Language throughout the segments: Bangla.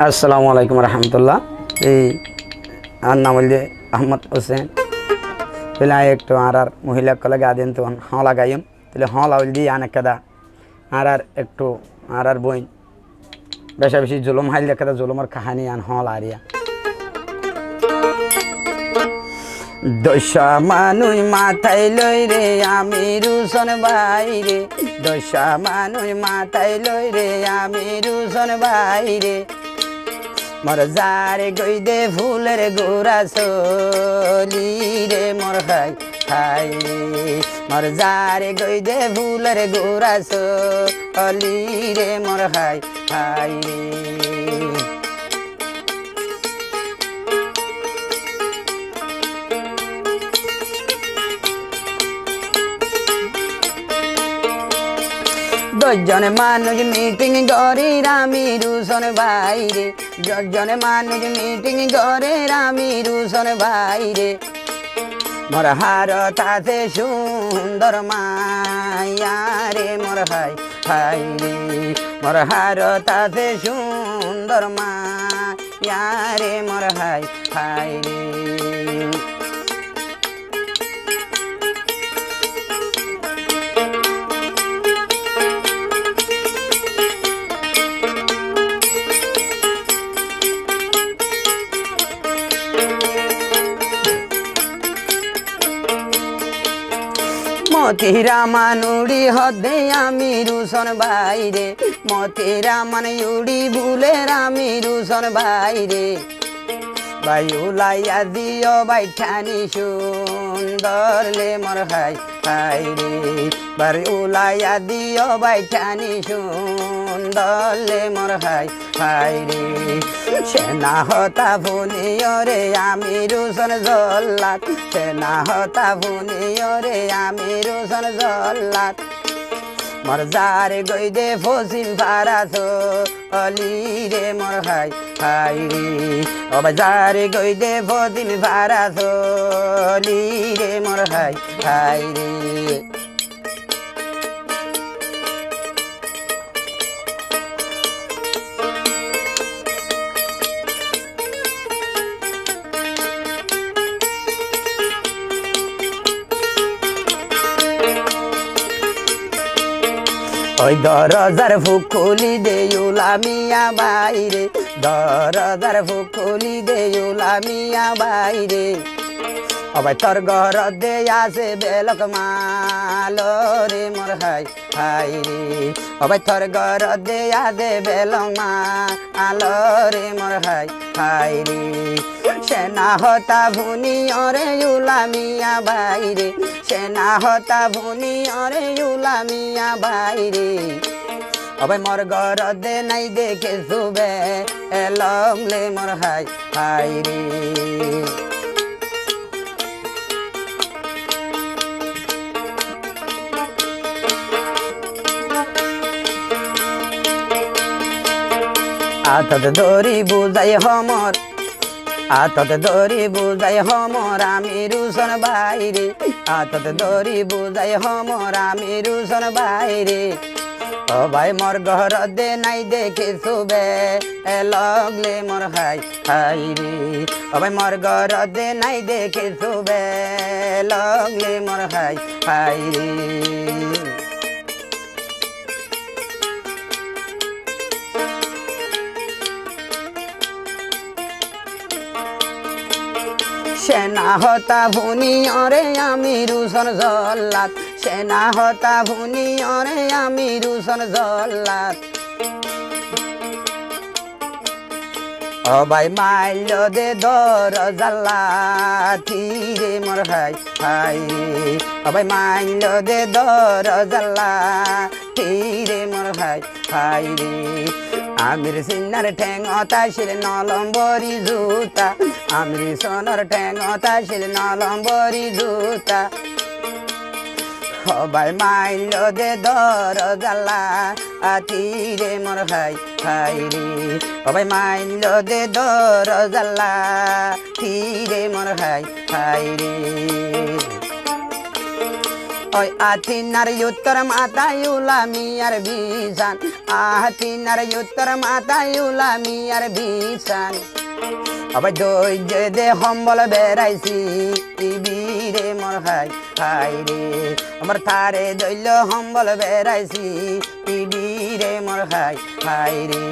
আসসালামু আলাইকুম রহমতুল্লাহ। এই আর নাম হইলে আহমদ হোসেন। তাহলে একটু আর মহিলা কলেগে আদিন তো হাঁ লাগাইম তাহলে হাঁ লাউল দিয়ে আন একটা আর একটু আর বইন বেশা বেশি জুলুম হাইল একটা জুলুমের কাহানি আন হাঁ লারিয়া দশা মানুষ মাথায় লই রে আমি রুশন বাইরে, দশা মানুষ মাথায় লই রে আমি রুশন বাইরে। মোর যারে গই দে ফুলের গোড়া চলি রে মোর খাই খাই রে, মোর যারে গই দে ফুলের গোড়া চলি রে মোর খাই খাই রে। দশজনে মানুষ মিটিং করে আমি রুশন বাইরে, দশজনে মানুষ মিটিং করে আমি রুশন বাইরে। মোর হারত আছে সুন্দর মায়া রে মোর হাই হাই রে, মোর হারত আছে সুন্দর মায়া রে মোর হাই হাই রে। মতিরা মানুড়ি হদে আমি রুশন বাইরে, মতিরা মানে উড়ি ভুলের আমি রুশন বাইরে। বায়ু লাইয়া দিও বাইঠানি সুন্দর লে মোর হাই হাই রে, বায়ু লাইয়া দিও বাইঠানি সুন্দর লে মোর হাই হাই রে। সেনা হতা ভুনিও রে আমি রুশন জল্লাদ, সেনা হতা ভুনিও রে আমি রুশন জল্লাদ। মোর যারে গই দে ফসিম পারাস অলি রে মোর হাই হাই রে, ওবা যারে গই দে ফসিম পারাস অলি রে মোর হাই হাই রে। ওই দরজার ফুকুলি দেউলা মিয়া বাইরে, দরজার ফুকুলি দেউলা মিয়া বাইরে। অবাই তোর ঘর দে আসে বেলক মালো রে মোর হাই হাই রে, অবাই তোর ঘর দে আসে বেলক মালো রে মোর হাই হাই রে। সেনা হতা ভুনি অরে উলা মিয়া বাইরে, সেনা হতা ভুনি অরে উলা মিয়া বাইরে। অবাই মোর ঘর দে নাই দেখে শুবে এলমলে মোর হাই হাই রে। আতত দড়ি বুঝাই হমর, আতত দড়ি বুঝাই হমর আমি রুশন বাইরে, আতত দড়ি বুঝাই হমর আমি রুশন বাইরে। ও ভাই মোর ঘর দে নাই দেখে শুবে লগলে মোর হাই হাই রে, ও ভাই মোর ঘর দে নাই দেখে শুবে লগলে মোর হাই হাই রে। সেনা হতা ভুনি অরে আমি রুশন জল্লাদ, সেনা হতা ভুনি অরে আমি রুশন জল্লাদ। ও ভাই মাইল দে দর জাল্লাথি রে মোর হাই হাই রে, ও ভাই মাইল দে দর জাল্লাথি রে মোর হাই হাই রে। আমির সিন্নার ঠেঙতা শিল নলম্বরি জুতা, আমির সোনার ঠেঙতা শিল নলম্বরি জুতা। সবাই মাইল দে দর জালা আতি রে মোর হাই হাই রে, সবাই মাইল দে দর জালা আতি রে মোর হাই হাই রে। ওই আতিনার উত্তর মাথায় উলামিয়ার বিছান আতিনার উত্তর মাথায় উলামিয়ার বিছান আবার ধৈর্য দে সম্বল বেড়াইছি বীরে মোর হাই হাই রে আমার তারে দৈল সম্বল বেড়াইছি বীরে মোর হাই হাই রে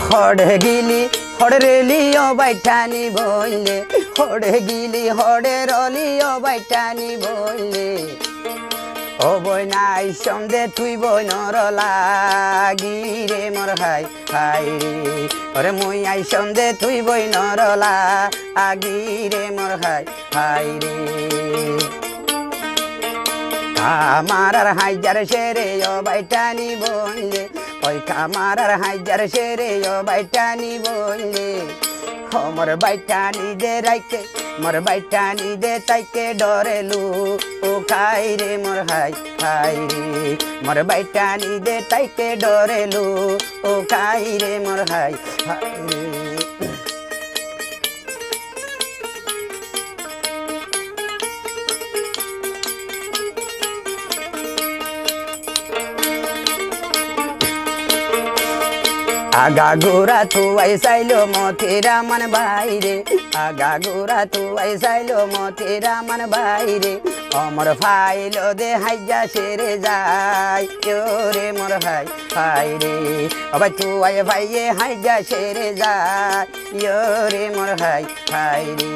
হড়ে গিলি হড়ে রেলিও বাইঠানি বইলে হড়ে গিলি হড়ে রলিও বাইঠানি বইলে ও বই নাই সন্দে তুই বই নর লাগি রে মোর হাই হাই রে ওরে মুই আই সন্দে তুই বই নর লাগি রে মোর হাই হাই রে কামারার হাইজার সেরে ও বাইটানি বইলে ওই কামারার হাইজার সেরে ও বাইটানি বইলে মোর বাইটানি দে রাইকে মোর বাইটানি দে তাইকে ডরেলু ও খাই রে মোর হাই হাই রে মোর বাইটানি দে তাইকে ডরেলু ও খাই রে মোর হাই হাই রে আগা গোরা তুয়াই চাইলো মথেরা মান বাইরে আগা গোরা তুয়াই চাইলো মথেরা মান বাইরে অমর ফাইল দে হাইজা সেরে যায় রে মোর হাই হাই রে আবার তুয়াই ভাইয়ে হাইজা সেরে যায় রে মোর হাই হাই রে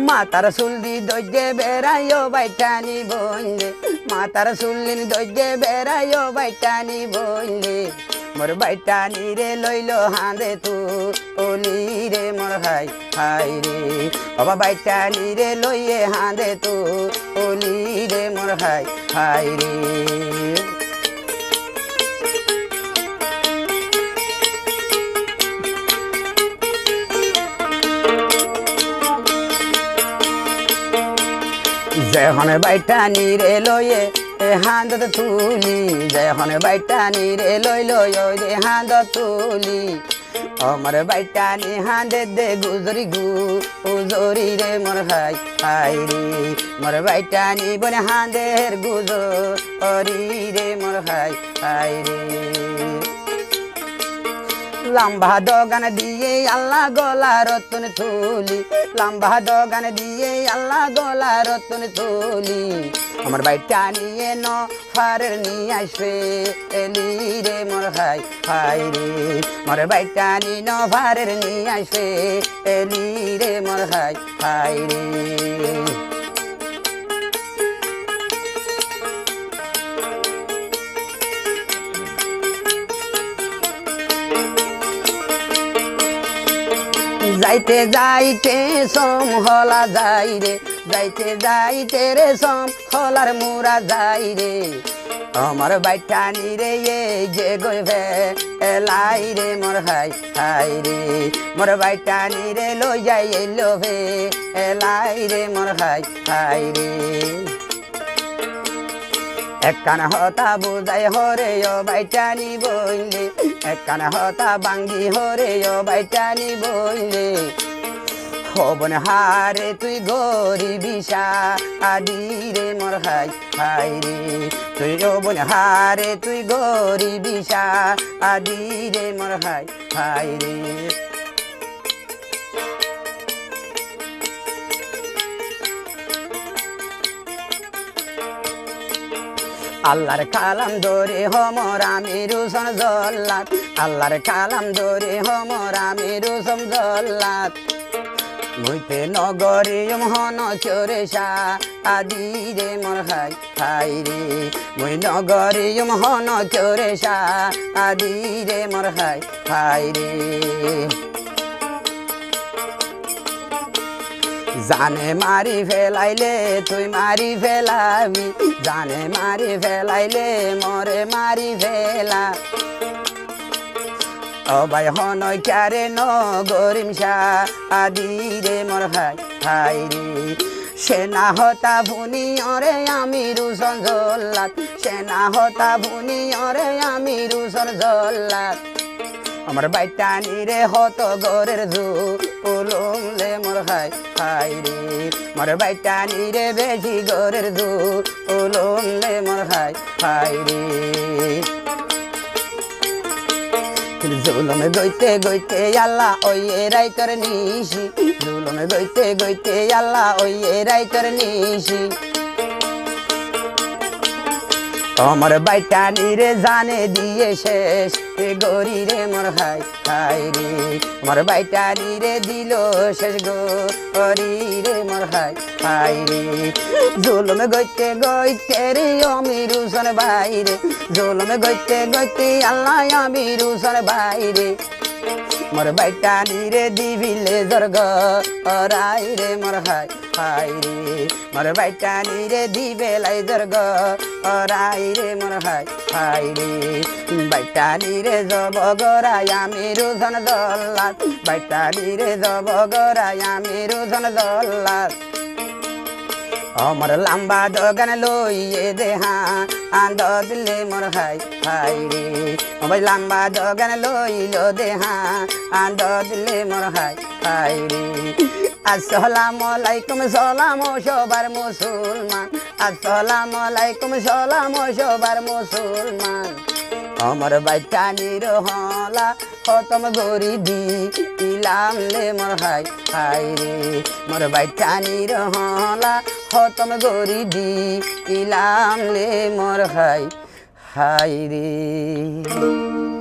মাতার সুলদি দৈজে বেড়াইও বাইটানি বইলে মাতার সুলদিন দৈজে বেড়াইও বাইটানি বইলে মোর বাইটানি রে লইল হাঁদে তু ওলি রে মোর হাই হাই রে বাবা বাইটানি রে লইয়ে হাঁদে তু ওলি রে মোর হাই হাই রে যখন বাইটানি রে লয়ে হাঁদত তুলি যখন বাইটানি রে লইল রে হাঁদ তুলি আমার বাইটানি হাঁদে দে গুজরি গুজরি রে মোর হাই হাই রে মোর বাইটানি বনে হাঁদের গুজরি রে মোর হাই হাই রে লম্বা দোকান দিয়ে আল্লাহ গলা রতন তুলি লম্বা দোকান দিয়ে আল্লাহ গলা রতন তুলি আমার বাইটা নিয়ে ন ফারের নিয়ে আসবে এলি রে মোর হাই হাই রে মোর বাইটা নিয়ে ন ফারের নিয়ে আসবে এলি রে মোর হাই হাই রে যাইতে যাইতে সম হলা যাই রে যাইতে যাইতে রে সম হলার মুরা যাই রে আমার বাইটানি রে যে গইবে এলাই রে মোর হাই হাই রে মোর বাইটানি রে লই যাই এলো ভে এলাই রে মোর হাই হাই রে একখান হতা বুঝাই হরে ও বাইটানি বইলে একখান হতা বাঙ্গি হরে ও বাইটানি বইলে হবন হারে তুই গরিবিশা আদি রে মোর হাই হাই রে তুই হবন হারে তুই গরিবিশা আদি রে মোর হাই হাই রে আল্লাহর কালাম ধরে হমর আমি রুসন জল্লাত আল্লাহর কালাম ধরে হমর আমি রুসম জল্লাত মুইতে নগরে হন চোরে সা আদি রে মোর হাই হাই রে মুই নগরে হন চোরে সা আদি রে মোর হাই হাই রে জানে মারি ফেলাইলে তুই মারি ফেলাবি জানে মারি ফেলাইলে মরে মারি ফেলা ও ভাই হন ক্যারে ন গরিম সা আদি রে মোর হাই হাই রে সেনা হতা ভুনি অরে আমি রুশন জল্লাদ সেনা হতা ভুনি অরে আমি রুশন জল্লাদ আমার বাইটা নিরে হত গরের জু পুলুমলে মোর হাই হাই রে মোর বাইটা নিরে বেশি গরের জু পুলুমলে মোর হাই হাই রে জুলমে গইতে গইতে আল্লাহ ওই রাইতর নিশি জুলমে গইতে গইতে আল্লাহ ওই রাইতর নিশি আমার বাইটা নিরে জানে দিয়ে শেষ গরি রে মোর হাই হাই রে আমার বাইটা নিরে দিল শেষ গরি রে মোর হাই হাই রে জুলমে গইতে গইতে রে আমি রুশন বাইরে জুলমে গইতে গইতে আল্লাহ আমি রুশন বাইরে মোর বাইটা নিরে দিবিলে জর্গ রাই রে মোর হাই হাই রে মোর বাইটা নিরে দিবেলাই জর্গ রাই রে মোর হাই হাই রে বাইটা নিরে জব গরাই আমি রুশন জল্লাদ বাইটা নিরে জব গরাই আমি রুশন জল্লাদ আমার লম্বা দোকান লইয়ে দেহা আন্দ দিলে মোর হাই হাই রে আমার লম্বা দোকান লইলো দেহা আন্দ দিলে মোর হাই হাই রে আসসালামু আলাইকুম সালাম সবার মুসলমান আসসালামু আলাইকুম সালাম সবার মুসলমান আমার বাইটা নিরহলা খতম গরি দি ইলাম লে মোর হাই হাই রে মোর বাইটা নিরহলা খতম গরি দি ইলাম লে মোর হাই হাই রে